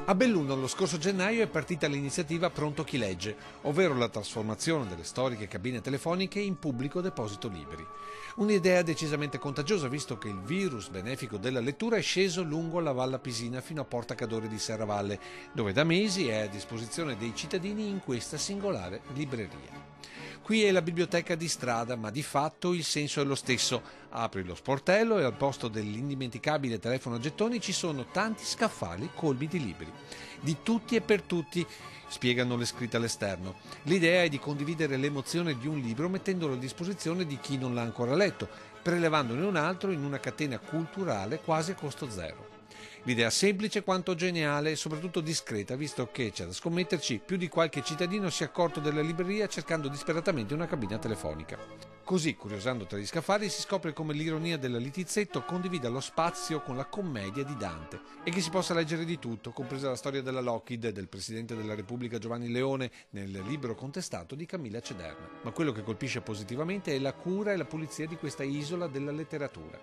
A Belluno lo scorso gennaio è partita l'iniziativa Pronto chi legge, ovvero la trasformazione delle storiche cabine telefoniche in pubblico deposito libri. Un'idea decisamente contagiosa, visto che il virus benefico della lettura è sceso lungo la Valla Pisina fino a Porta Cadore di Serravalle, dove da mesi è a disposizione dei cittadini in questa singolare libreria. Qui è la biblioteca di strada, ma di fatto il senso è lo stesso. Apri lo sportello e al posto dell'indimenticabile telefono a gettoni ci sono tanti scaffali colmi di libri. Di tutti e per tutti, spiegano le scritte all'esterno. L'idea è di condividere l'emozione di un libro mettendolo a disposizione di chi non l'ha ancora letto, prelevandone un altro in una catena culturale quasi a costo zero. L'idea semplice quanto geniale e soprattutto discreta, visto che, c'è da scommetterci, più di qualche cittadino si è accorto della libreria cercando disperatamente una cabina telefonica. Così, curiosando tra gli scaffali, si scopre come l'ironia della Littizzetto condivida lo spazio con la commedia di Dante e che si possa leggere di tutto, compresa la storia della Lockheed del Presidente della Repubblica Giovanni Leone nel libro contestato di Camilla Cederna. Ma quello che colpisce positivamente è la cura e la pulizia di questa isola della letteratura.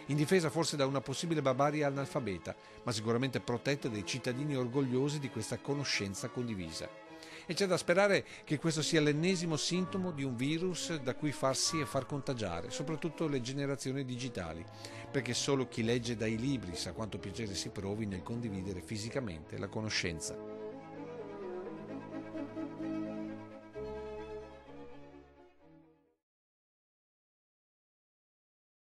Indifesa forse da una possibile barbarie analfabeta, ma sicuramente protetta dai cittadini orgogliosi di questa conoscenza condivisa. E c'è da sperare che questo sia l'ennesimo sintomo di un virus da cui farsi e far contagiare, soprattutto le generazioni digitali, perché solo chi legge dai libri sa quanto piacere si provi nel condividere fisicamente la conoscenza.